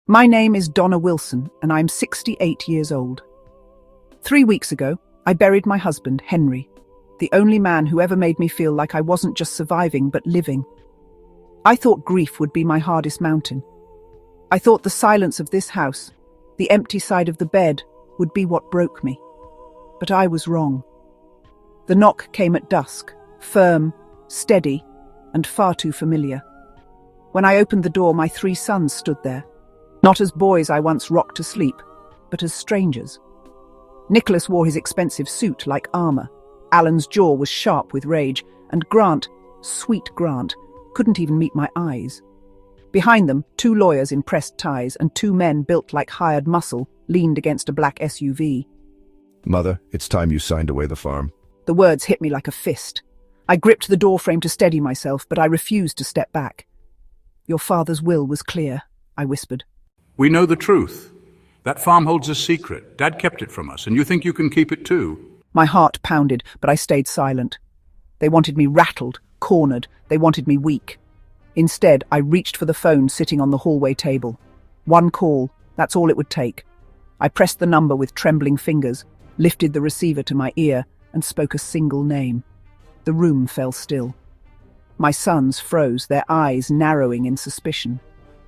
My name is Donna Wilson, and I'm 68 years old. 3 weeks ago, I buried my husband, Henry, the only man who ever made me feel like I wasn't just surviving but living. I thought grief would be my hardest mountain. I thought the silence of this house, the empty side of the bed, would be what broke me. But I was wrong. The knock came at dusk, firm, steady, and far too familiar. When I opened the door, my 3 sons stood there, not as boys I once rocked to sleep, but as strangers. Nicholas wore his expensive suit like armor. Alan's jaw was sharp with rage, and Grant, sweet Grant, couldn't even meet my eyes. Behind them, 2 lawyers in pressed ties and 2 men built like hired muscle leaned against a black SUV. Mother, it's time you signed away the farm. The words hit me like a fist. I gripped the doorframe to steady myself, but I refused to step back. Your father's will was clear, I whispered. We know the truth. That farm holds a secret. Dad kept it from us, and you think you can keep it too. My heart pounded, but I stayed silent. They wanted me rattled, cornered. They wanted me weak. Instead, I reached for the phone sitting on the hallway table. 1 call, that's all it would take. I pressed the number with trembling fingers, lifted the receiver to my ear, and spoke a single name. The room fell still. My sons froze, their eyes narrowing in suspicion.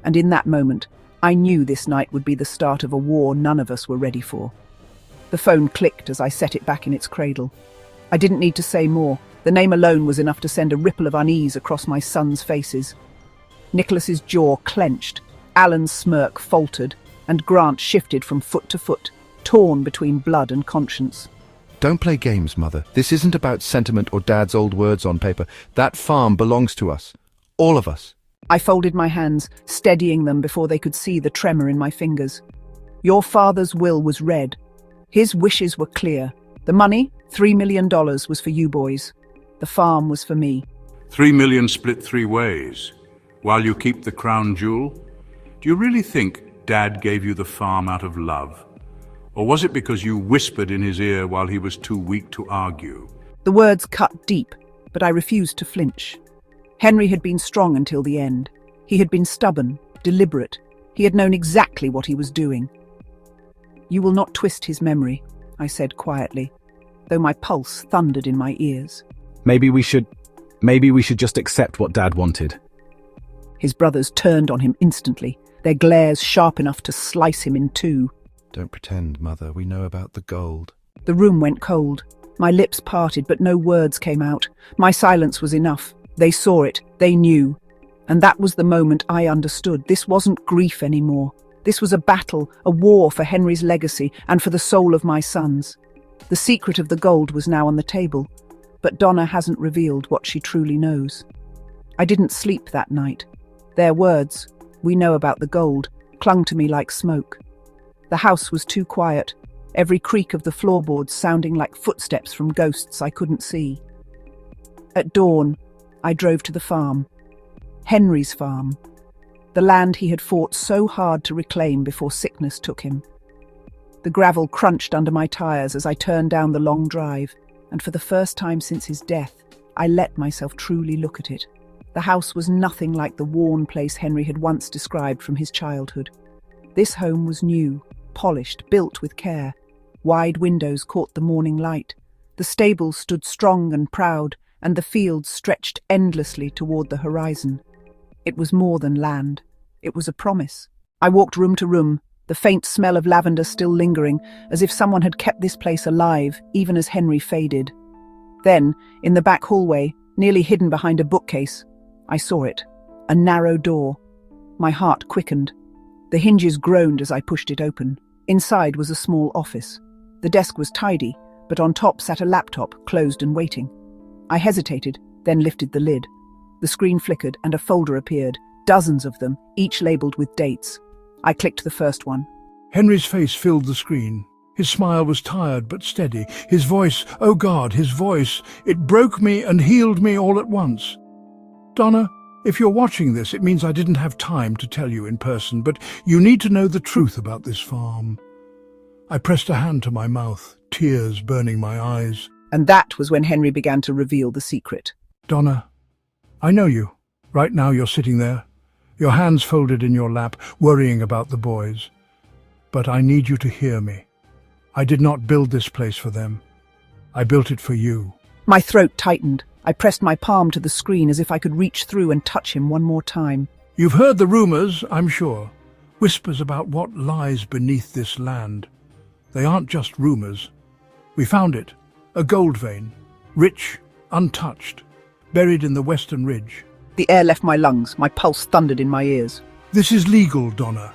And in that moment, I knew this night would be the start of a war none of us were ready for. The phone clicked as I set it back in its cradle. I didn't need to say more. The name alone was enough to send a ripple of unease across my sons' faces. Nicholas's jaw clenched, Alan's smirk faltered, and Grant shifted from foot to foot, torn between blood and conscience. Don't play games, Mother. This isn't about sentiment or Dad's old words on paper. That farm belongs to us. All of us. I folded my hands, steadying them before they could see the tremor in my fingers. Your father's will was read. His wishes were clear. The money, $3 million, was for you boys. The farm was for me. 3 million split 3 ways. While you keep the crown jewel? Do you really think Dad gave you the farm out of love? Or was it because you whispered in his ear while he was too weak to argue? The words cut deep, but I refused to flinch. Henry had been strong until the end. He had been stubborn, deliberate. He had known exactly what he was doing. You will not twist his memory, I said quietly, though my pulse thundered in my ears. Maybe we should just accept what Dad wanted. His brothers turned on him instantly, their glares sharp enough to slice him in 2. Don't pretend, Mother. We know about the gold. The room went cold. My lips parted, but no words came out. My silence was enough. They saw it. They knew. And that was the moment I understood. This wasn't grief anymore. This was a battle, a war for Henry's legacy and for the soul of my sons. The secret of the gold was now on the table, but Donna hasn't revealed what she truly knows. I didn't sleep that night. Their words, "We know about the gold," clung to me like smoke. The house was too quiet, every creak of the floorboards sounding like footsteps from ghosts I couldn't see. At dawn, I drove to the farm. Henry's farm. The land he had fought so hard to reclaim before sickness took him. The gravel crunched under my tires as I turned down the long drive, and for the first time since his death, I let myself truly look at it. The house was nothing like the worn place Henry had once described from his childhood. This home was new, polished, built with care. Wide windows caught the morning light. The stables stood strong and proud, and the fields stretched endlessly toward the horizon. It was more than land. It was a promise. I walked room to room, the faint smell of lavender still lingering, as if someone had kept this place alive, even as Henry faded. Then, in the back hallway, nearly hidden behind a bookcase, I saw it. A narrow door. My heart quickened. The hinges groaned as I pushed it open. Inside was a small office. The desk was tidy, but on top sat a laptop, closed and waiting. I hesitated, then lifted the lid. The screen flickered and a folder appeared, dozens of them, each labelled with dates. I clicked the first one. Henry's face filled the screen. His smile was tired but steady. His voice, oh God, his voice, it broke me and healed me all at once. Donna, if you're watching this, it means I didn't have time to tell you in person, but you need to know the truth about this farm. I pressed a hand to my mouth, tears burning my eyes. And that was when Henry began to reveal the secret. Donna, I know you. Right now you're sitting there. your hands folded in your lap, worrying about the boys. But I need you to hear me. I did not build this place for them. I built it for you. My throat tightened. I pressed my palm to the screen as if I could reach through and touch him one more time. You've heard the rumors, I'm sure. Whispers about what lies beneath this land. They aren't just rumors. We found it. A gold vein. Rich, untouched. Buried in the western ridge. The air left my lungs. My pulse thundered in my ears. This is legal, Donna.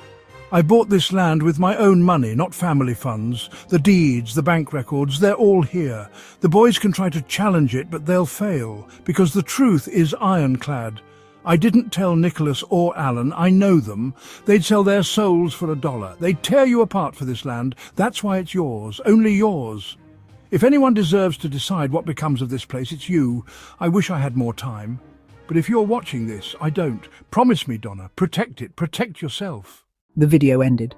I bought this land with my own money, not family funds. The deeds, the bank records, they're all here. The boys can try to challenge it, but they'll fail, because the truth is ironclad. I didn't tell Nicholas or Alan. I know them. They'd sell their souls for $1. They'd tear you apart for this land. That's why it's yours, only yours. If anyone deserves to decide what becomes of this place, it's you. I wish I had more time. But if you're watching this, I don't. Promise me, Donna. Protect it. Protect yourself. The video ended.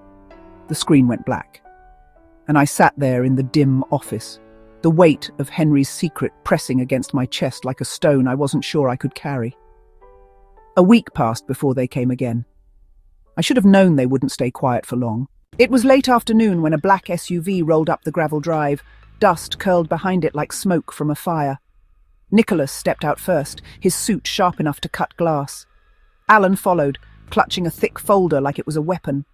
The screen went black. And I sat there in the dim office, the weight of Henry's secret pressing against my chest like a stone I wasn't sure I could carry. A week passed before they came again. I should have known they wouldn't stay quiet for long. It was late afternoon when a black SUV rolled up the gravel drive. Dust curled behind it like smoke from a fire. Nicholas stepped out first, his suit sharp enough to cut glass. Alan followed, clutching a thick folder like it was a weapon.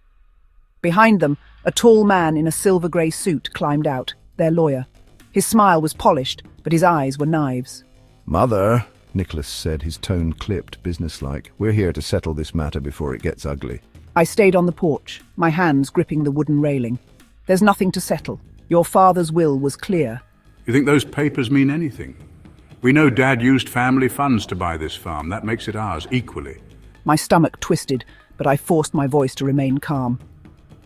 Behind them, a tall man in a silver-grey suit climbed out, their lawyer. His smile was polished, but his eyes were knives. Mother, Nicholas said, his tone clipped, businesslike. We're here to settle this matter before it gets ugly. I stayed on the porch, my hands gripping the wooden railing. There's nothing to settle. Your father's will was clear. You think those papers mean anything? We know Dad used family funds to buy this farm. That makes it ours, equally. My stomach twisted, but I forced my voice to remain calm.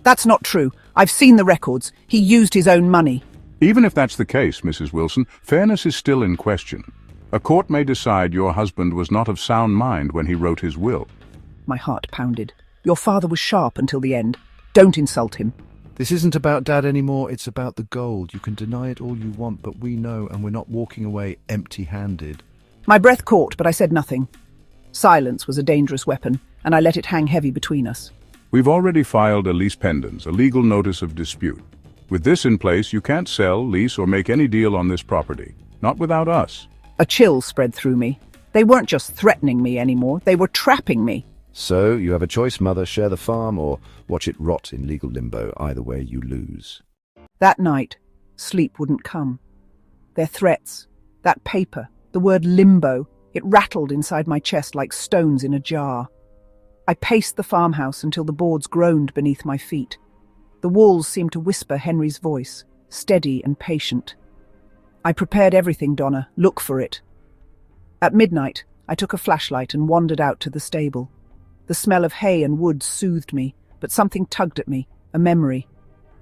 That's not true. I've seen the records. He used his own money. Even if that's the case, Mrs. Wilson, fairness is still in question. A court may decide your husband was not of sound mind when he wrote his will. My heart pounded. Your father was sharp until the end. Don't insult him. This isn't about Dad anymore, it's about the gold. You can deny it all you want, but we know, and we're not walking away empty-handed. My breath caught, but I said nothing. Silence was a dangerous weapon, and I let it hang heavy between us. We've already filed a lease pendens, a legal notice of dispute. With this in place, you can't sell, lease, or make any deal on this property. Not without us. A chill spread through me. They weren't just threatening me anymore, they were trapping me. So, you have a choice, Mother. Share the farm or watch it rot in legal limbo. Either way, you lose. That night, sleep wouldn't come. Their threats, that paper, the word limbo, it rattled inside my chest like stones in a jar. I paced the farmhouse until the boards groaned beneath my feet. The walls seemed to whisper Henry's voice, steady and patient. I prepared everything, Donna. Look for it. At midnight, I took a flashlight and wandered out to the stable. The smell of hay and wood soothed me, but something tugged at me, a memory.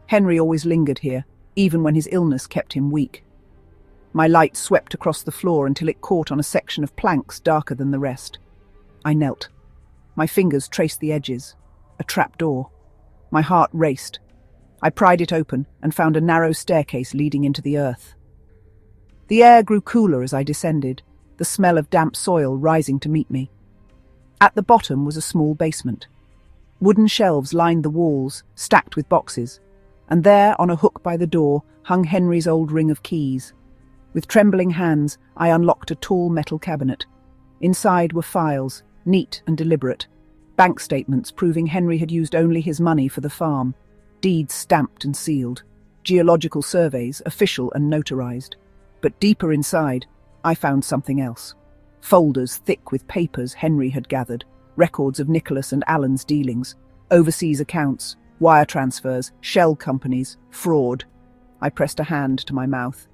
Henry always lingered here, even when his illness kept him weak. My light swept across the floor until it caught on a section of planks darker than the rest. I knelt. My fingers traced the edges. A trap door. My heart raced. I pried it open and found a narrow staircase leading into the earth. The air grew cooler as I descended, the smell of damp soil rising to meet me. At the bottom was a small basement. Wooden shelves lined the walls, stacked with boxes, and there, on a hook by the door, hung Henry's old ring of keys. With trembling hands, I unlocked a tall metal cabinet. Inside were files, neat and deliberate, bank statements proving Henry had used only his money for the farm, deeds stamped and sealed, geological surveys, official and notarized. But deeper inside, I found something else. Folders thick with papers Henry had gathered, records of Nicholas and Alan's dealings, overseas accounts, wire transfers, shell companies, fraud. I pressed a hand to my mouth.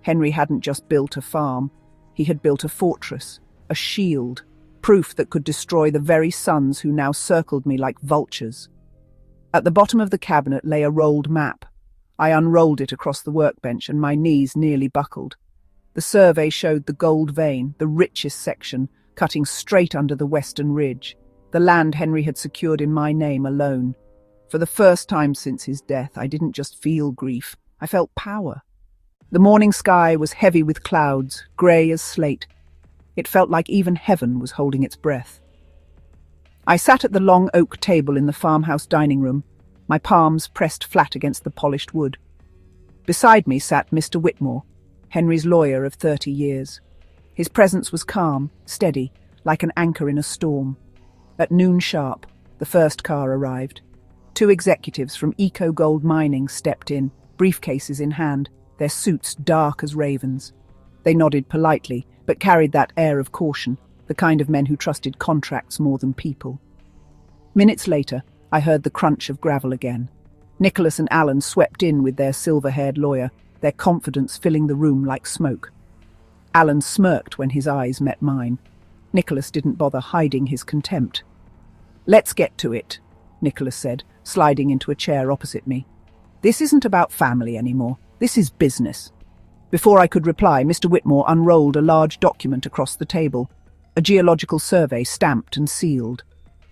Henry hadn't just built a farm. He had built a fortress, a shield, proof that could destroy the very sons who now circled me like vultures. At the bottom of the cabinet lay a rolled map. I unrolled it across the workbench and my knees nearly buckled. The survey showed the gold vein, the richest section, cutting straight under the western ridge, the land Henry had secured in my name alone. For the first time since his death, I didn't just feel grief, I felt power. The morning sky was heavy with clouds, grey as slate. It felt like even heaven was holding its breath. I sat at the long oak table in the farmhouse dining room, my palms pressed flat against the polished wood. Beside me sat Mr. Whitmore, Henry's lawyer of 30 years. His presence was calm, steady, like an anchor in a storm. At noon sharp, the first car arrived. 2 executives from Eco Gold Mining stepped in, briefcases in hand, their suits dark as ravens. They nodded politely, but carried that air of caution, the kind of men who trusted contracts more than people. Minutes later, I heard the crunch of gravel again. Nicholas and Alan swept in with their silver-haired lawyer, their confidence filling the room like smoke. Alan smirked when his eyes met mine. Nicholas didn't bother hiding his contempt. "Let's get to it," Nicholas said, sliding into a chair opposite me. "This isn't about family anymore. This is business." Before I could reply, Mr. Whitmore unrolled a large document across the table, a geological survey stamped and sealed.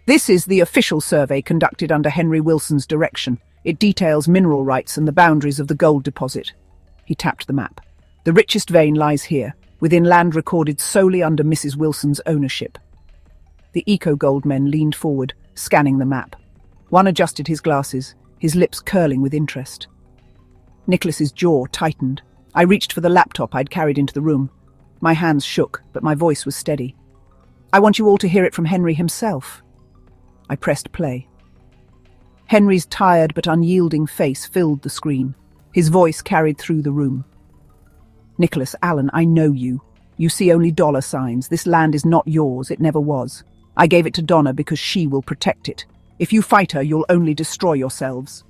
"This is the official survey conducted under Henry Wilson's direction. It details mineral rights and the boundaries of the gold deposit." He tapped the map. "The richest vein lies here, within land recorded solely under Mrs. Wilson's ownership." The eco-gold men leaned forward, scanning the map. One adjusted his glasses, his lips curling with interest. Nicholas's jaw tightened. I reached for the laptop I'd carried into the room. My hands shook, but my voice was steady. "I want you all to hear it from Henry himself." I pressed play. Henry's tired but unyielding face filled the screen. His voice carried through the room. "Nicholas, Allen, I know you. You see only dollar signs. This land is not yours. It never was. I gave it to Donna because she will protect it. If you fight her, you'll only destroy yourselves."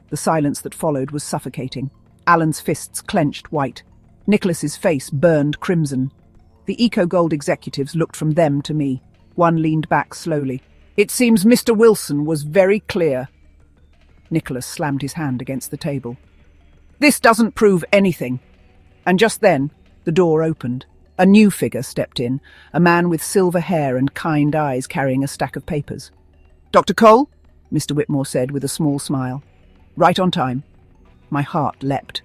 The silence that followed was suffocating. Alan's fists clenched white. Nicholas's face burned crimson. The eco-gold executives looked from them to me. One leaned back slowly. "It seems Mr. Wilson was very clear." Nicholas slammed his hand against the table. "This doesn't prove anything." And just then, the door opened. A new figure stepped in, a man with silver hair and kind eyes carrying a stack of papers. "Dr. Cole?" Mr. Whitmore said with a small smile. "Right on time." My heart leapt.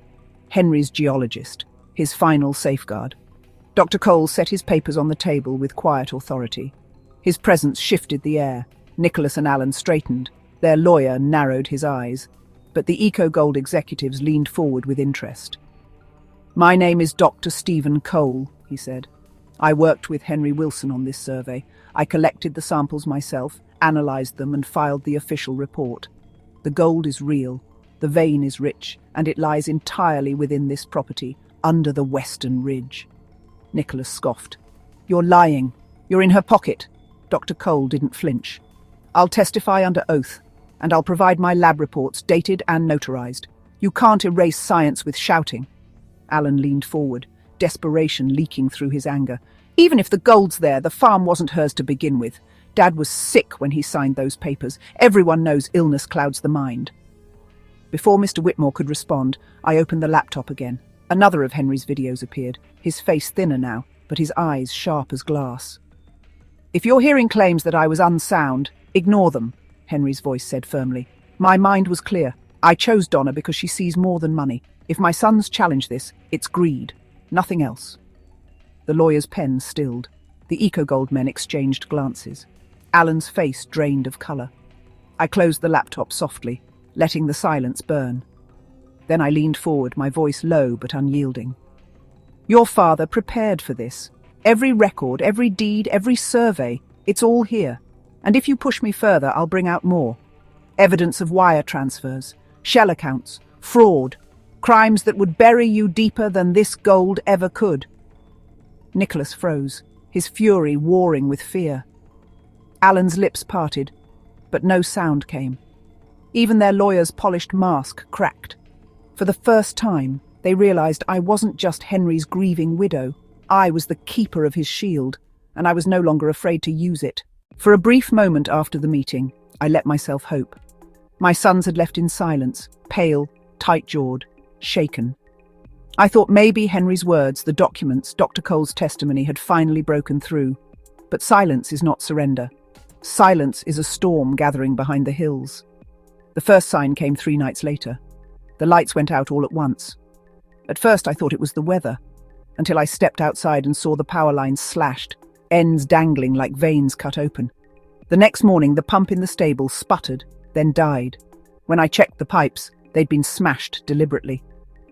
Henry's geologist, his final safeguard. Dr. Cole set his papers on the table with quiet authority. His presence shifted the air. Nicholas and Alan straightened. Their lawyer narrowed his eyes. But the eco-gold executives leaned forward with interest. "My name is Dr. Stephen Cole," he said. "I worked with Henry Wilson on this survey. I collected the samples myself, analyzed them, and filed the official report. The gold is real, the vein is rich, and it lies entirely within this property, under the western ridge." Nicholas scoffed. "You're lying. You're in her pocket." Dr. Cole didn't flinch. "I'll testify under oath, and I'll provide my lab reports, dated and notarized. You can't erase science with shouting." Alan leaned forward, desperation leaking through his anger. "Even if the gold's there, the farm wasn't hers to begin with. Dad was sick when he signed those papers. Everyone knows illness clouds the mind." Before Mr. Whitmore could respond, I opened the laptop again. Another of Henry's videos appeared, his face thinner now, but his eyes sharp as glass. "If you're hearing claims that I was unsound, ignore them," Henry's voice said firmly. "My mind was clear. I chose Donna because she sees more than money. If my sons challenge this, it's greed. Nothing else." The lawyer's pen stilled. The eco-gold men exchanged glances. Alan's face drained of colour. I closed the laptop softly, letting the silence burn. Then I leaned forward, my voice low but unyielding. "Your father prepared for this. Every record, every deed, every survey, it's all here. And if you push me further, I'll bring out more. Evidence of wire transfers, shell accounts, fraud, crimes that would bury you deeper than this gold ever could." Nicholas froze, his fury warring with fear. Alan's lips parted, but no sound came. Even their lawyer's polished mask cracked. For the first time, they realized I wasn't just Henry's grieving widow. I was the keeper of his shield, and I was no longer afraid to use it. For a brief moment after the meeting, I let myself hope. My sons had left in silence, pale, tight-jawed, shaken. I thought maybe Henry's words, the documents, Dr. Cole's testimony had finally broken through. But silence is not surrender. Silence is a storm gathering behind the hills. The first sign came 3 nights later. The lights went out all at once. At first I thought it was the weather, until I stepped outside and saw the power lines slashed, ends dangling like veins cut open. The next morning, the pump in the stable sputtered, then died. When I checked the pipes, they'd been smashed deliberately.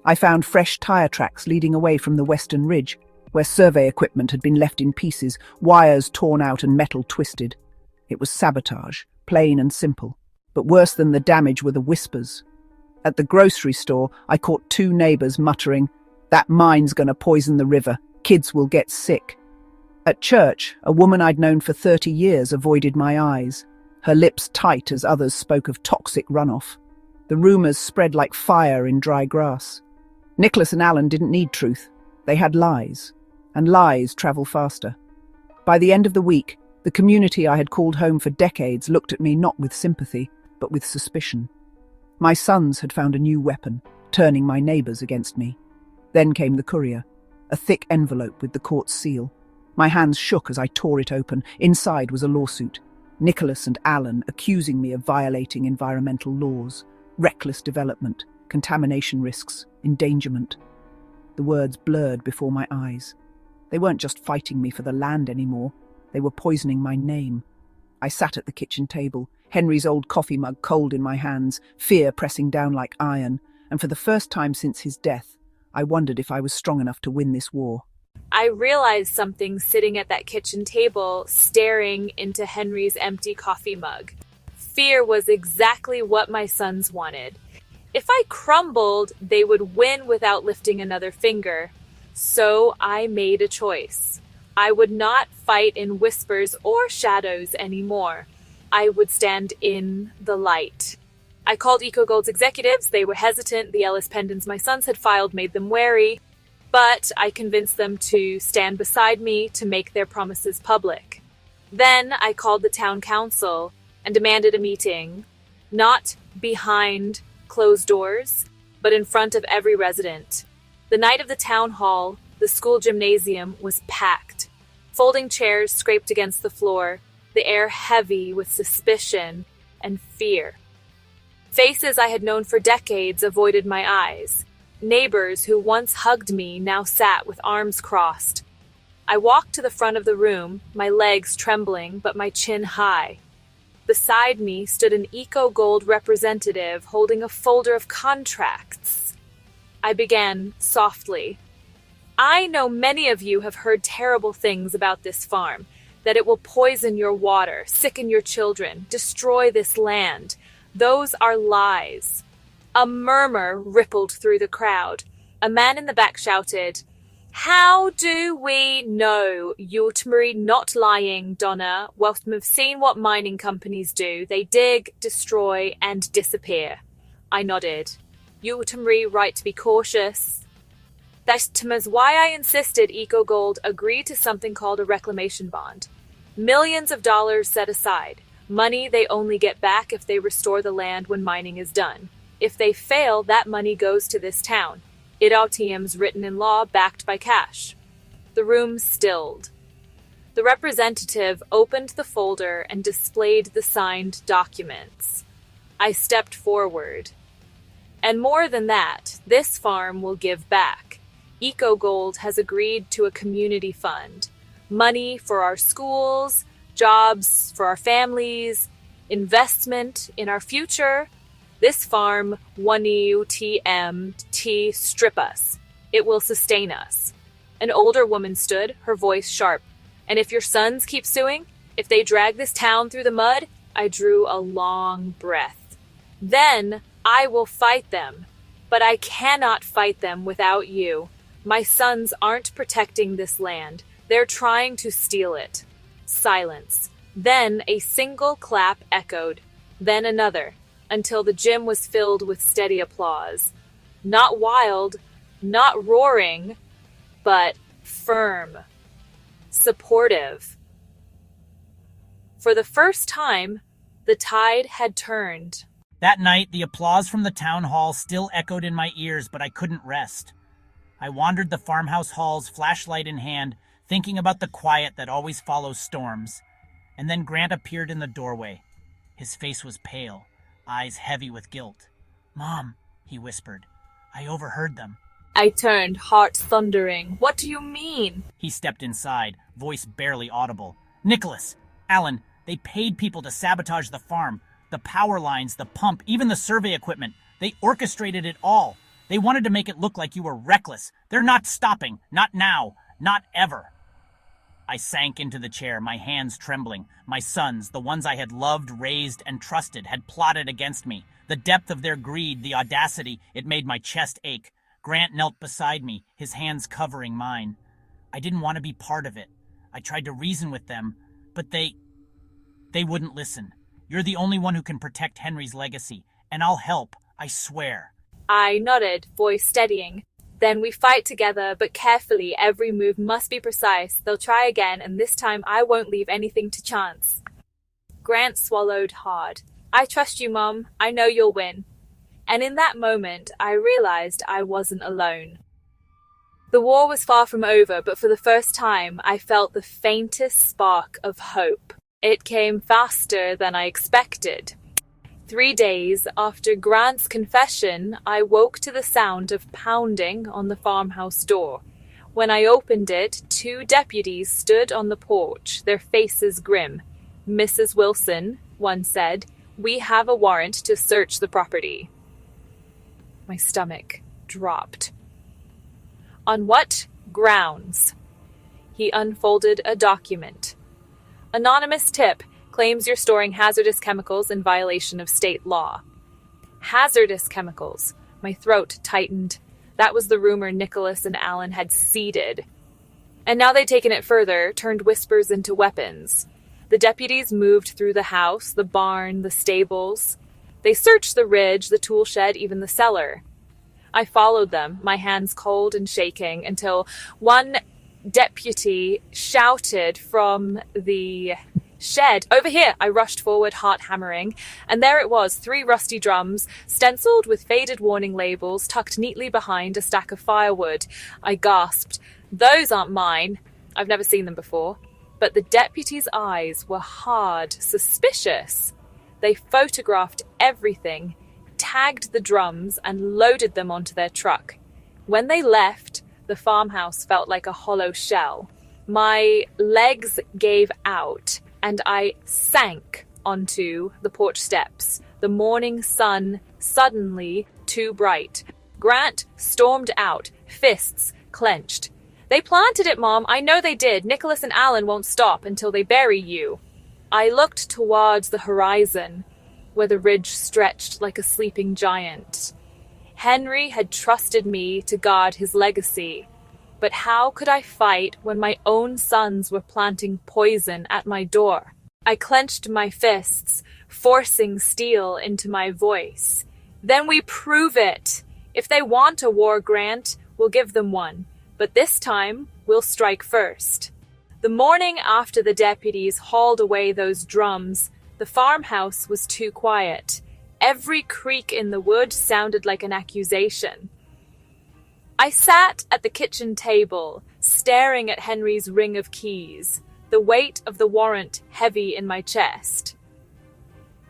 I found fresh tire tracks leading away from the western ridge, where survey equipment had been left in pieces, wires torn out and metal twisted. It was sabotage, plain and simple. But worse than the damage were the whispers. At the grocery store, I caught two neighbors muttering, "That mine's gonna poison the river. Kids will get sick." At church, a woman I'd known for 30 years avoided my eyes, her lips tight as others spoke of toxic runoff. The rumors spread like fire in dry grass. Nicholas and Alan didn't need truth. They had lies, and lies travel faster. By the end of the week, the community I had called home for decades looked at me not with sympathy, but with suspicion. My sons had found a new weapon, turning my neighbors against me. Then came the courier, a thick envelope with the court's seal. My hands shook as I tore it open. Inside was a lawsuit. Nicholas and Alan accusing me of violating environmental laws, reckless development, contamination risks, endangerment. The words blurred before my eyes. They weren't just fighting me for the land anymore. They were poisoning my name. I sat at the kitchen table, Henry's old coffee mug cold in my hands, fear pressing down like iron, and for the first time since his death, I wondered if I was strong enough to win this war. I realized something sitting at that kitchen table, staring into Henry's empty coffee mug. Fear was exactly what my sons wanted. If I crumbled, they would win without lifting another finger. So I made a choice. I would not fight in whispers or shadows anymore. I would stand in the light. I called EcoGold's executives. They were hesitant. The Ellis pendants my sons had filed made them wary. But I convinced them to stand beside me to make their promises public. Then I called the town council and demanded a meeting, not behind closed doors, but in front of every resident. The night of the town hall, the school gymnasium was packed. Folding chairs scraped against the floor, the air heavy with suspicion and fear. Faces I had known for decades avoided my eyes. Neighbors who once hugged me now sat with arms crossed. I walked to the front of the room, my legs trembling but my chin high. Beside me stood an EcoGold representative holding a folder of contracts. I began softly. I know many of you have heard terrible things about this farm, that it will poison your water, sicken your children, destroy this land. Those are lies. A murmur rippled through the crowd. A man in the back shouted, "How do we know you're not lying, Donna? Whilst we've seen what mining companies do, they dig, destroy, and disappear." I nodded. You're right to be cautious. That's why I insisted EcoGold agree to something called a reclamation bond. Millions of dollars set aside. Money they only get back if they restore the land when mining is done. If they fail, that money goes to this town. IDOTM's written in law, backed by cash. The room stilled. The representative opened the folder and displayed the signed documents. I stepped forward. And more than that, this farm will give back. EcoGold has agreed to a community fund. Money for our schools, jobs for our families, investment in our future. This farm, TMT, strip us. It will sustain us. An older woman stood, her voice sharp. And if your sons keep suing, if they drag this town through the mud, I drew a long breath. Then I will fight them. But I cannot fight them without you. My sons aren't protecting this land. They're trying to steal it. Silence. Then a single clap echoed. Then another. Until the gym was filled with steady applause. Not wild, not roaring, but firm, supportive. For the first time, the tide had turned. That night, the applause from the town hall still echoed in my ears, but I couldn't rest. I wandered the farmhouse halls, flashlight in hand, thinking about the quiet that always follows storms. And then Grant appeared in the doorway. His face was pale, eyes heavy with guilt. "Mom," he whispered. "I overheard them." I turned, heart thundering. "What do you mean?" He stepped inside, voice barely audible. "Nicholas, Alan, They paid people to sabotage the farm, the power lines, the pump, even the survey equipment. They orchestrated it all. They wanted to make it look like you were reckless. They're not stopping. Not now. Not ever. I sank into the chair, my hands trembling. My sons, the ones I had loved, raised, and trusted, had plotted against me. The depth of their greed, the audacity, it made my chest ache. Grant knelt beside me, his hands covering mine. I didn't want to be part of it. I tried to reason with them, but they wouldn't listen. You're the only one who can protect Henry's legacy, and I'll help, I swear. I nodded, voice steadying. Then we fight together, but carefully. Every move must be precise. They'll try again, and this time I won't leave anything to chance. Grant swallowed hard. I trust you, Mom. I know you'll win. And in that moment, I realized I wasn't alone. The war was far from over, but for the first time, I felt the faintest spark of hope. It came faster than I expected. 3 days after Grant's confession, I woke to the sound of pounding on the farmhouse door. When I opened it, 2 deputies stood on the porch, their faces grim. "Mrs. Wilson," one said, "we have a warrant to search the property." My stomach dropped. "On what grounds?" He unfolded a document. "Anonymous tip. Claims you're storing hazardous chemicals in violation of state law." Hazardous chemicals. My throat tightened. That was the rumor Nicholas and Alan had seeded. And now they'd taken it further, turned whispers into weapons. The deputies moved through the house, the barn, the stables. They searched the ridge, the tool shed, even the cellar. I followed them, my hands cold and shaking, until one deputy shouted from the shed, "Over here!" I rushed forward, heart hammering, and there it was, 3 rusty drums, stenciled with faded warning labels, tucked neatly behind a stack of firewood. I gasped. "Those aren't mine." I've never seen them before. But the deputy's eyes were hard, suspicious. They photographed everything, tagged the drums, and loaded them onto their truck. When they left, the farmhouse felt like a hollow shell. My legs gave out, and I sank onto the porch steps. The morning sun suddenly too bright. Grant stormed out, fists clenched. "They planted it, Mom. I know they did. Nicholas and Alan won't stop until they bury you." I looked towards the horizon, where the ridge stretched like a sleeping giant. Henry had trusted me to guard his legacy. But how could I fight when my own sons were planting poison at my door? I clenched my fists, forcing steel into my voice. "Then we prove it. If they want a war, Grant, we'll give them one. But this time, we'll strike first." The morning after the deputies hauled away those drums, the farmhouse was too quiet. Every creak in the wood sounded like an accusation. I sat at the kitchen table, staring at Henry's ring of keys, the weight of the warrant heavy in my chest.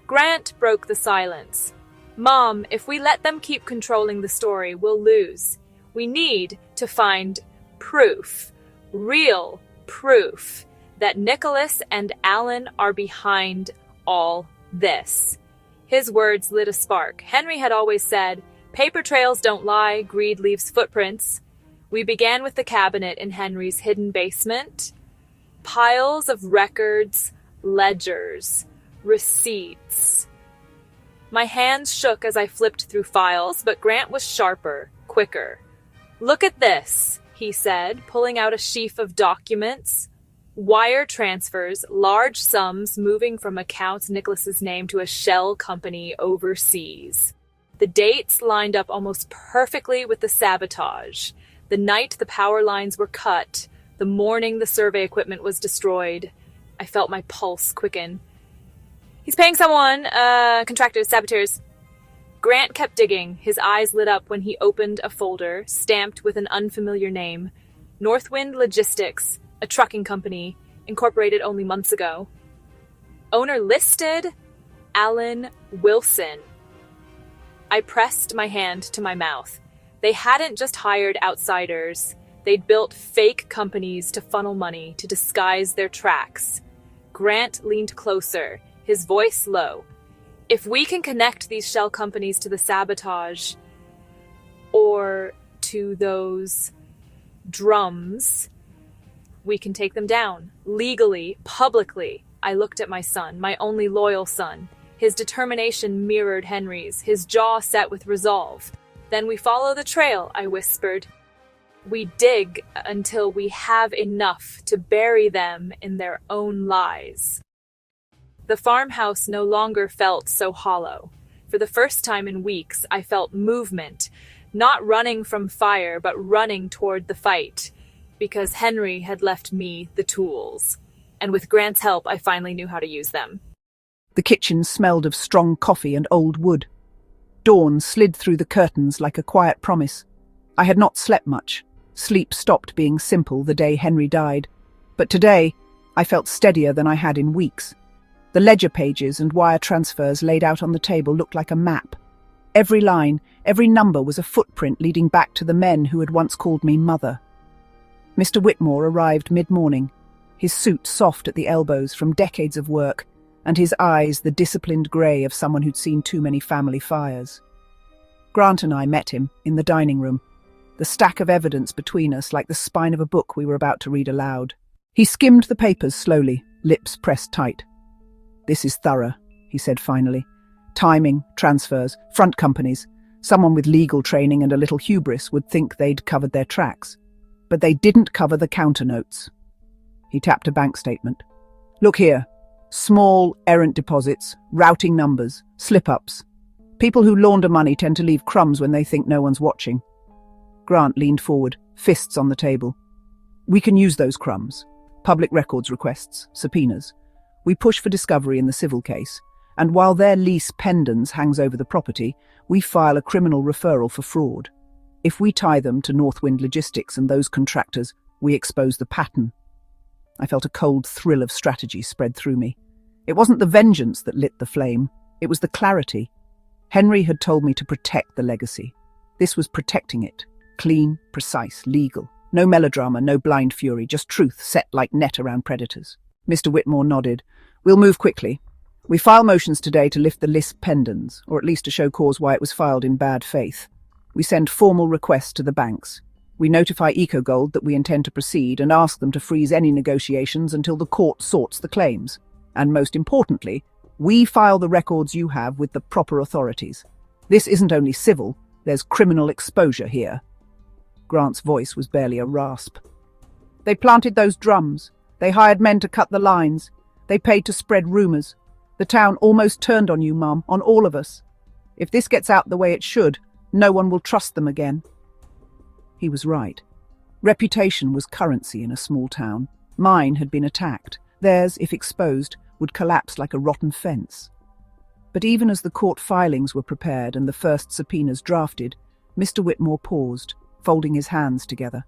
Grant broke the silence. "Mom, if we let them keep controlling the story, we'll lose. We need to find proof, real proof, that Nicholas and Alan are behind all this." His words lit a spark. Henry had always said, "Paper trails don't lie, greed leaves footprints." We began with the cabinet in Henry's hidden basement. Piles of records, ledgers, receipts. My hands shook as I flipped through files, but Grant was sharper, quicker. "Look at this," he said, pulling out a sheaf of documents. Wire transfers, large sums moving from accounts Nicholas's name to a shell company overseas. The dates lined up almost perfectly with the sabotage. The night the power lines were cut, the morning the survey equipment was destroyed. I felt my pulse quicken. "He's paying someone, contractors, saboteurs." Grant kept digging. His eyes lit up when he opened a folder, stamped with an unfamiliar name. Northwind Logistics, a trucking company, incorporated only months ago. Owner listed, Alan Wilson. I pressed my hand to my mouth. They hadn't just hired outsiders. They'd built fake companies to funnel money, to disguise their tracks. Grant leaned closer, his voice low. If we can connect these shell companies to the sabotage, or to those drums, we can take them down. Legally, publicly. I looked at my son, my only loyal son. His determination mirrored Henry's, his jaw set with resolve. Then we follow the trail, I whispered. We dig until we have enough to bury them in their own lies. The farmhouse no longer felt so hollow. For the first time in weeks, I felt movement, not running from fire, but running toward the fight, because Henry had left me the tools. And with Grant's help, I finally knew how to use them. The kitchen smelled of strong coffee and old wood. Dawn slid through the curtains like a quiet promise. I had not slept much. Sleep stopped being simple the day Henry died. But today, I felt steadier than I had in weeks. The ledger pages and wire transfers laid out on the table looked like a map. Every line, every number was a footprint leading back to the men who had once called me mother. Mr. Whitmore arrived mid-morning, his suit soft at the elbows from decades of work, and his eyes the disciplined grey of someone who'd seen too many family fires. Grant and I met him in the dining room, the stack of evidence between us like the spine of a book we were about to read aloud. He skimmed the papers slowly, lips pressed tight. "This is thorough," he said finally. "Timing, transfers, front companies. Someone with legal training and a little hubris would think they'd covered their tracks. But they didn't cover the counter notes." He tapped a bank statement. "Look here. Small, errant deposits, routing numbers, slip-ups. People who launder money tend to leave crumbs when they think no one's watching." Grant leaned forward, fists on the table. "We can use those crumbs. Public records requests, subpoenas. We push for discovery in the civil case, and while their lease pendens hangs over the property, we file a criminal referral for fraud. If we tie them to Northwind Logistics and those contractors, we expose the pattern." I felt a cold thrill of strategy spread through me. It wasn't the vengeance that lit the flame, it was the clarity. Henry had told me to protect the legacy. This was protecting it. Clean, precise, legal. No melodrama, no blind fury, just truth set like net around predators. Mr. Whitmore nodded. "We'll move quickly. We file motions today to lift the list pendens, or at least to show cause why it was filed in bad faith. We send formal requests to the banks. We notify EcoGold that we intend to proceed and ask them to freeze any negotiations until the court sorts the claims. And most importantly, we file the records you have with the proper authorities. This isn't only civil, there's criminal exposure here." Grant's voice was barely a rasp. "They planted those drums. They hired men to cut the lines. They paid to spread rumours. The town almost turned on you, Mum, on all of us. If this gets out the way it should, no one will trust them again." He was right. Reputation was currency in a small town. Mine had been attacked. Theirs, if exposed, would collapse like a rotten fence. But even as the court filings were prepared and the first subpoenas drafted, Mr. Whitmore paused, folding his hands together.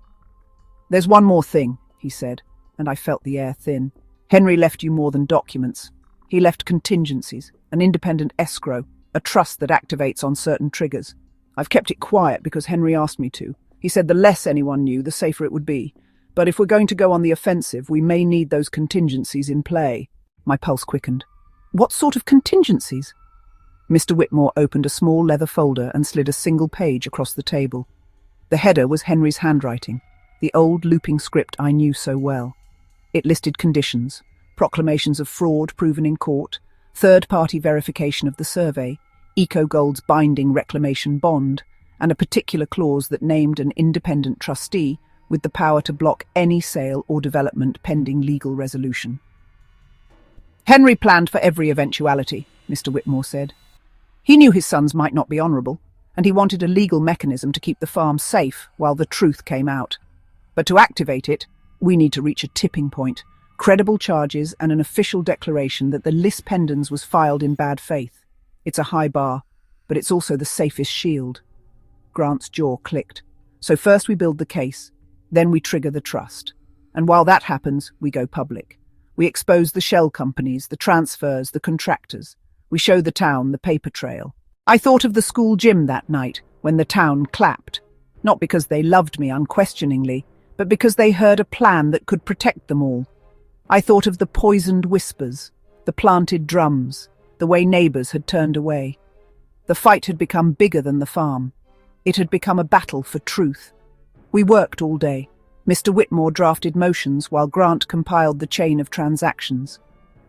"There's one more thing," he said, and I felt the air thin. "Henry left you more than documents. He left contingencies, an independent escrow, a trust that activates on certain triggers. I've kept it quiet because Henry asked me to. He said the less anyone knew, the safer it would be. But if we're going to go on the offensive, we may need those contingencies in play." My pulse quickened. "What sort of contingencies?" Mr. Whitmore opened a small leather folder and slid a single page across the table. The header was Henry's handwriting, the old looping script I knew so well. It listed conditions, proclamations of fraud proven in court, third-party verification of the survey, EcoGold's binding reclamation bond, and a particular clause that named an independent trustee with the power to block any sale or development pending legal resolution. "Henry planned for every eventuality," Mr. Whitmore said. "He knew his sons might not be honourable, and he wanted a legal mechanism to keep the farm safe while the truth came out. But to activate it, we need to reach a tipping point, credible charges and an official declaration that the lis pendens was filed in bad faith. It's a high bar, but it's also the safest shield." Grant's jaw clicked. "So first we build the case, then we trigger the trust. And while that happens, we go public. We expose the shell companies, the transfers, the contractors. We show the town the paper trail. I thought of the school gym that night, when the town clapped. Not because they loved me unquestioningly, but because they heard a plan that could protect them all. I thought of the poisoned whispers, the planted drums, the way neighbours had turned away. The fight had become bigger than the farm. It had become a battle for truth. We worked all day. Mr. Whitmore drafted motions while Grant compiled the chain of transactions.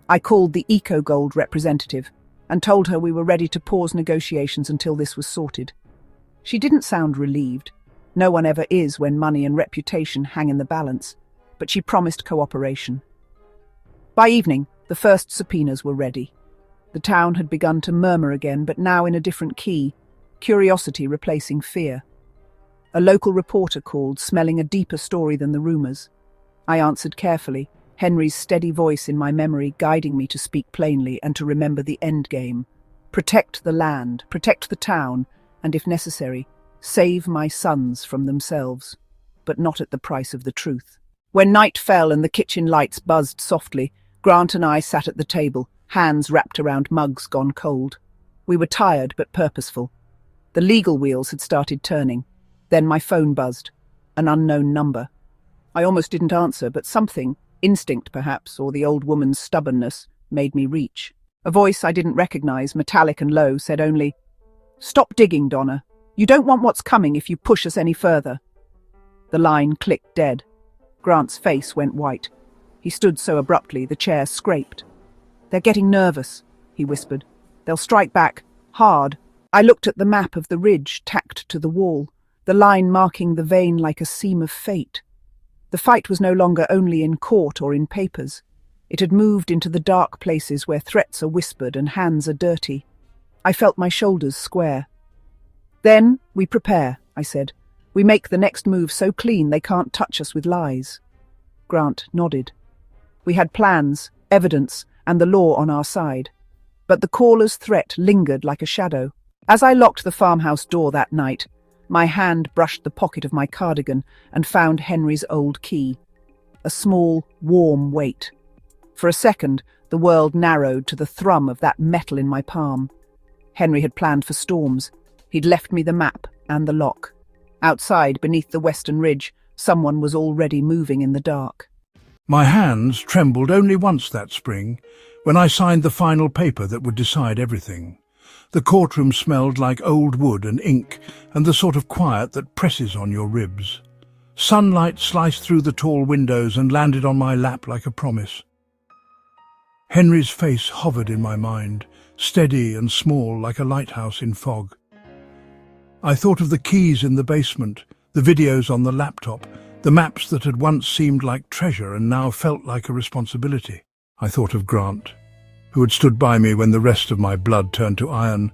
I called the EcoGold representative and told her we were ready to pause negotiations until this was sorted. She didn't sound relieved. No one ever is when money and reputation hang in the balance, but she promised cooperation. By evening, the first subpoenas were ready. The town had begun to murmur again, but now in a different key, curiosity replacing fear. A local reporter called, smelling a deeper story than the rumours. I answered carefully, Henry's steady voice in my memory guiding me to speak plainly and to remember the end game. Protect the land, protect the town, and if necessary, save my sons from themselves, but not at the price of the truth. When night fell and the kitchen lights buzzed softly, Grant and I sat at the table, hands wrapped around mugs gone cold. We were tired but purposeful. The legal wheels had started turning. Then my phone buzzed. An unknown number. I almost didn't answer, but something, instinct perhaps, or the old woman's stubbornness, made me reach. A voice I didn't recognize, metallic and low, said only, "Stop digging, Donna. You don't want what's coming if you push us any further." The line clicked dead. Grant's face went white. He stood so abruptly, the chair scraped. "They're getting nervous," he whispered. "They'll strike back, hard." I looked at the map of the ridge tacked to the wall, the line marking the vein like a seam of fate. The fight was no longer only in court or in papers. It had moved into the dark places where threats are whispered and hands are dirty. I felt my shoulders square. "Then we prepare," I said. "We make the next move so clean they can't touch us with lies." Grant nodded. We had plans, evidence, and the law on our side. But the caller's threat lingered like a shadow. As I locked the farmhouse door that night, my hand brushed the pocket of my cardigan and found Henry's old key. A small, warm weight. For a second, the world narrowed to the thrum of that metal in my palm. Henry had planned for storms. He'd left me the map and the lock. Outside, beneath the western ridge, someone was already moving in the dark. My hands trembled only once that spring, when I signed the final paper that would decide everything. The courtroom smelled like old wood and ink, and the sort of quiet that presses on your ribs. Sunlight sliced through the tall windows and landed on my lap like a promise. Henry's face hovered in my mind, steady and small like a lighthouse in fog. I thought of the keys in the basement, the videos on the laptop, the maps that had once seemed like treasure and now felt like a responsibility. I thought of Grant, who had stood by me when the rest of my blood turned to iron.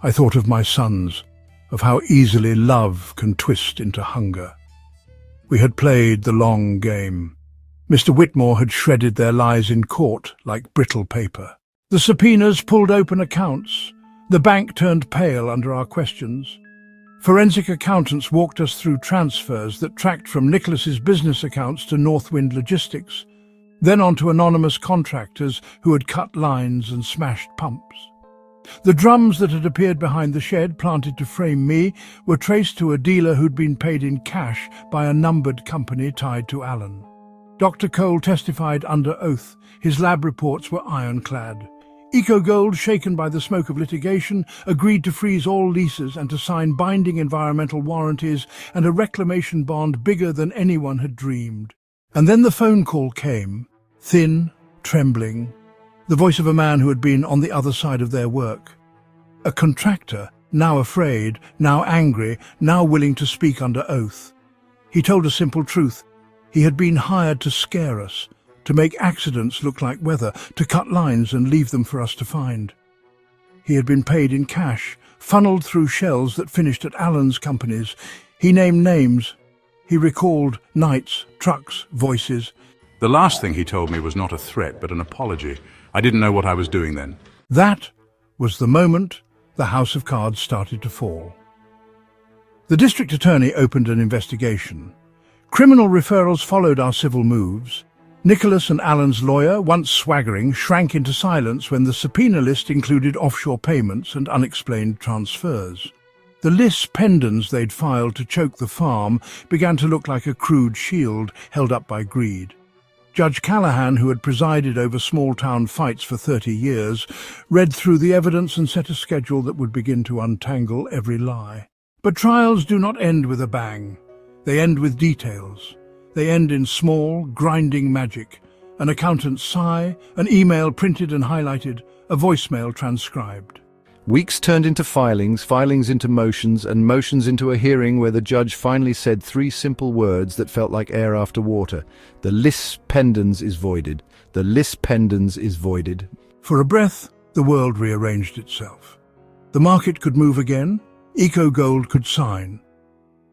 I thought of my sons, of how easily love can twist into hunger. We had played the long game. Mr. Whitmore had shredded their lies in court like brittle paper. The subpoenas pulled open accounts. The bank turned pale under our questions. Forensic accountants walked us through transfers that tracked from Nicholas's business accounts to Northwind Logistics, then on to anonymous contractors who had cut lines and smashed pumps. The drums that had appeared behind the shed planted to frame me were traced to a dealer who'd been paid in cash by a numbered company tied to Allen. Dr. Cole testified under oath. His lab reports were ironclad. EcoGold, shaken by the smoke of litigation, agreed to freeze all leases and to sign binding environmental warranties and a reclamation bond bigger than anyone had dreamed. And then the phone call came, thin, trembling, the voice of a man who had been on the other side of their work. A contractor, now afraid, now angry, now willing to speak under oath. He told a simple truth. He had been hired to scare us, to make accidents look like weather, to cut lines and leave them for us to find. He had been paid in cash, funneled through shells that finished at Allen's companies. He named names. He recalled nights, trucks, voices. The last thing he told me was not a threat, but an apology. I didn't know what I was doing then. That was the moment the house of cards started to fall. The district attorney opened an investigation. Criminal referrals followed our civil moves. Nicholas and Allen's lawyer, once swaggering, shrank into silence when the subpoena list included offshore payments and unexplained transfers. The Liss pendants they'd filed to choke the farm began to look like a crude shield held up by greed. Judge Callahan, who had presided over small-town fights for 30 years, read through the evidence and set a schedule that would begin to untangle every lie. But trials do not end with a bang. They end with details. They end in small, grinding magic. An accountant's sigh, an email printed and highlighted, a voicemail transcribed. Weeks turned into filings, filings into motions, and motions into a hearing where the judge finally said 3 simple words that felt like air after water. The lis pendens is voided. The lis pendens is voided. For a breath, the world rearranged itself. The market could move again. Eco-gold could sign.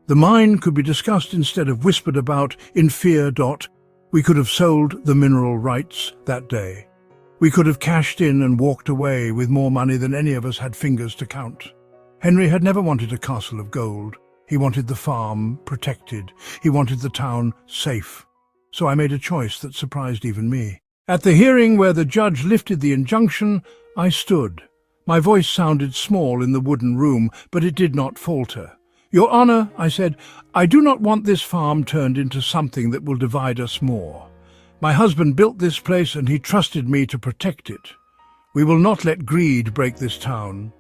The mine could be discussed instead of whispered about in fear. We could have sold the mineral rights that day. We could have cashed in and walked away with more money than any of us had fingers to count. Henry had never wanted a castle of gold. He wanted the farm protected. He wanted the town safe. So I made a choice that surprised even me. At the hearing where the judge lifted the injunction, I stood. My voice sounded small in the wooden room, but it did not falter. "Your Honor," I said, "I do not want this farm turned into something that will divide us more. My husband built this place and he trusted me to protect it. We will not let greed break this town."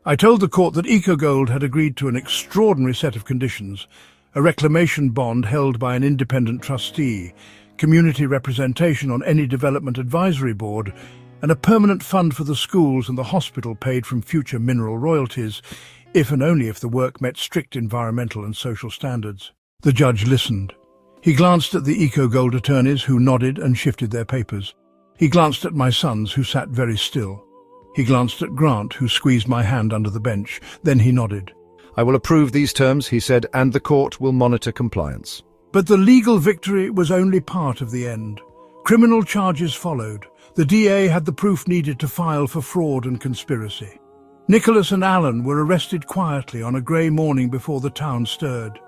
I told the court that EcoGold had agreed to an extraordinary set of conditions: a reclamation bond held by an independent trustee, community representation on any development advisory board, and a permanent fund for the schools and the hospital paid from future mineral royalties, if and only if the work met strict environmental and social standards. The judge listened. He glanced at the EcoGold attorneys, who nodded and shifted their papers. He glanced at my sons, who sat very still. He glanced at Grant, who squeezed my hand under the bench. Then he nodded. "I will approve these terms," he said, "and the court will monitor compliance." But the legal victory was only part of the end. Criminal charges followed. The DA had the proof needed to file for fraud and conspiracy. Nicholas and Alan were arrested quietly on a grey morning before the town stirred.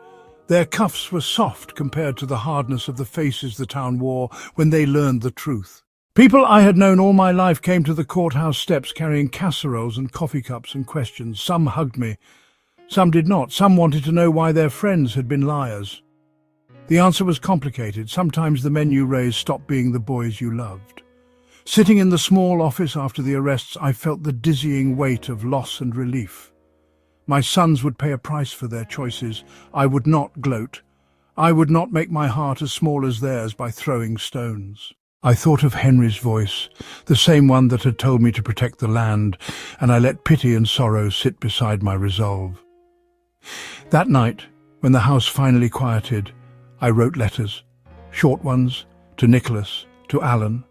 Their cuffs were soft compared to the hardness of the faces the town wore when they learned the truth. People I had known all my life came to the courthouse steps carrying casseroles and coffee cups and questions. Some hugged me. Some did not. Some wanted to know why their friends had been liars. The answer was complicated. Sometimes the men you raised stopped being the boys you loved. Sitting in the small office after the arrests, I felt the dizzying weight of loss and relief. My sons would pay a price for their choices. I would not gloat. I would not make my heart as small as theirs by throwing stones. I thought of Henry's voice, the same one that had told me to protect the land, and I let pity and sorrow sit beside my resolve. That night, when the house finally quieted, I wrote letters, short ones, to Nicholas, to Alan.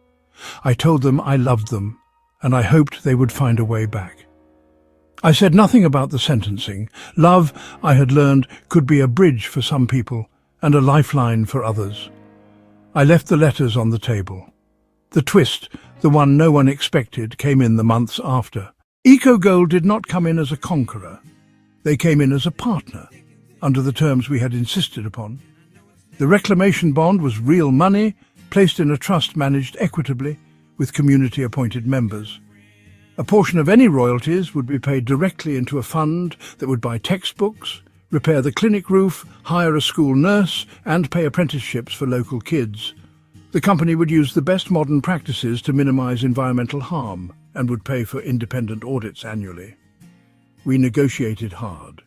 I told them I loved them, and I hoped they would find a way back. I said nothing about the sentencing. Love, I had learned, could be a bridge for some people and a lifeline for others. I left the letters on the table. The twist, the one no one expected, came in the months after. EcoGold did not come in as a conqueror. They came in as a partner, under the terms we had insisted upon. The reclamation bond was real money, placed in a trust managed equitably, with community-appointed members. A portion of any royalties would be paid directly into a fund that would buy textbooks, repair the clinic roof, hire a school nurse, and pay apprenticeships for local kids. The company would use the best modern practices to minimize environmental harm and would pay for independent audits annually. We negotiated hard.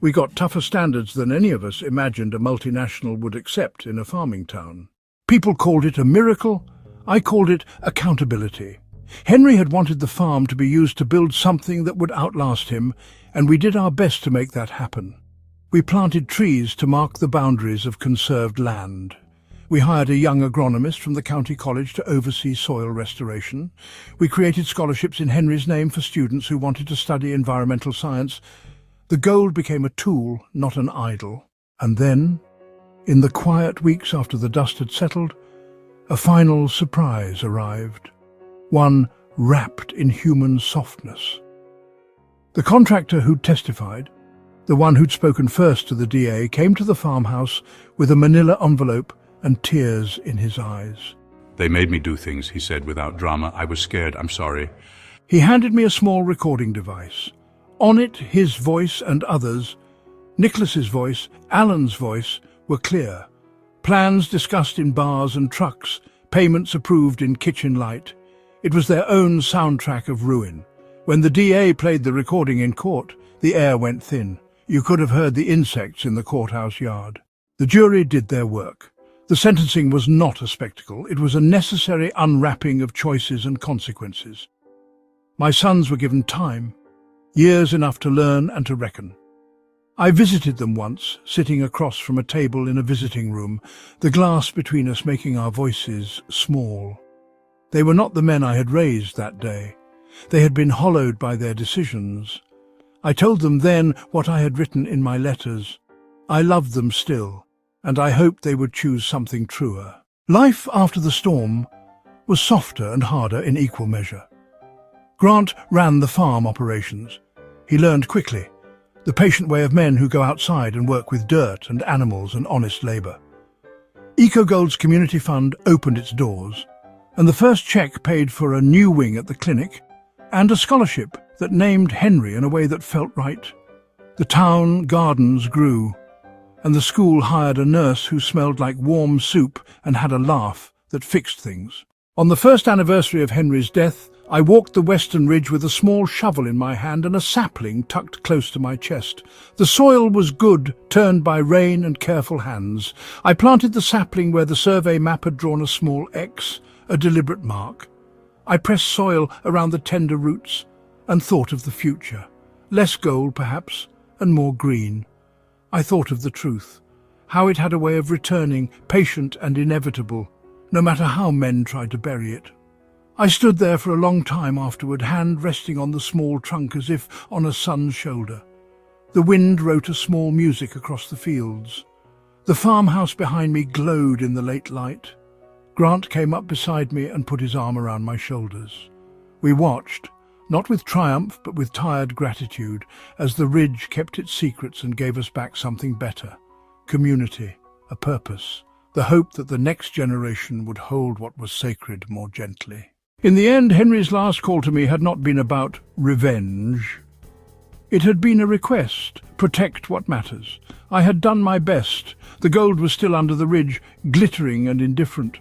We got tougher standards than any of us imagined a multinational would accept in a farming town. People called it a miracle. I called it accountability. Henry had wanted the farm to be used to build something that would outlast him, and we did our best to make that happen. We planted trees to mark the boundaries of conserved land. We hired a young agronomist from the county college to oversee soil restoration. We created scholarships in Henry's name for students who wanted to study environmental science. The gold became a tool, not an idol. And then, in the quiet weeks after the dust had settled, a final surprise arrived. One wrapped in human softness. The contractor who'd testified, the one who'd spoken first to the DA, came to the farmhouse with a manila envelope and tears in his eyes. "They made me do things," he said without drama. "I was scared. I'm sorry." He handed me a small recording device. On it, his voice and others, Nicholas's voice, Alan's voice, were clear. Plans discussed in bars and trucks, payments approved in kitchen light. It was their own soundtrack of ruin. When the DA played the recording in court, the air went thin. You could have heard the insects in the courthouse yard. The jury did their work. The sentencing was not a spectacle. It was a necessary unwrapping of choices and consequences. My sons were given time, years enough to learn and to reckon. I visited them once, sitting across from a table in a visiting room, the glass between us making our voices small. They were not the men I had raised that day. They had been hollowed by their decisions. I told them then what I had written in my letters. I loved them still, and I hoped they would choose something truer. Life after the storm was softer and harder in equal measure. Grant ran the farm operations. He learned quickly, the patient way of men who go outside and work with dirt and animals and honest labour. EcoGold's community fund opened its doors, and the first cheque paid for a new wing at the clinic and a scholarship that named Henry in a way that felt right. The town gardens grew, and the school hired a nurse who smelled like warm soup and had a laugh that fixed things. On the first anniversary of Henry's death, I walked the western ridge with a small shovel in my hand and a sapling tucked close to my chest. The soil was good, turned by rain and careful hands. I planted the sapling where the survey map had drawn a small X, a deliberate mark. I pressed soil around the tender roots and thought of the future. Less gold, perhaps, and more green. I thought of the truth, how it had a way of returning, patient and inevitable, no matter how men tried to bury it. I stood there for a long time afterward, hand resting on the small trunk as if on a son's shoulder. The wind wrote a small music across the fields. The farmhouse behind me glowed in the late light. Grant came up beside me and put his arm around my shoulders. We watched, not with triumph but with tired gratitude, as the ridge kept its secrets and gave us back something better. Community, a purpose, the hope that the next generation would hold what was sacred more gently. In the end, Henry's last call to me had not been about revenge. It had been a request, protect what matters. I had done my best. The gold was still under the ridge, glittering and indifferent.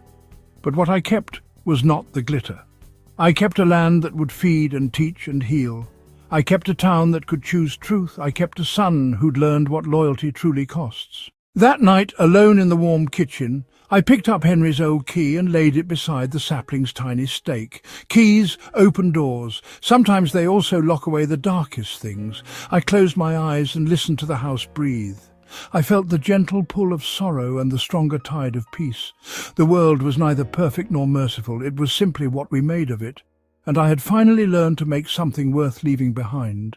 But what I kept was not the glitter. I kept a land that would feed and teach and heal. I kept a town that could choose truth. I kept a son who'd learned what loyalty truly costs. That night, alone in the warm kitchen, I picked up Henry's old key and laid it beside the sapling's tiny stake. Keys open doors. Sometimes they also lock away the darkest things. I closed my eyes and listened to the house breathe. I felt the gentle pull of sorrow and the stronger tide of peace. The world was neither perfect nor merciful. It was simply what we made of it. And I had finally learned to make something worth leaving behind.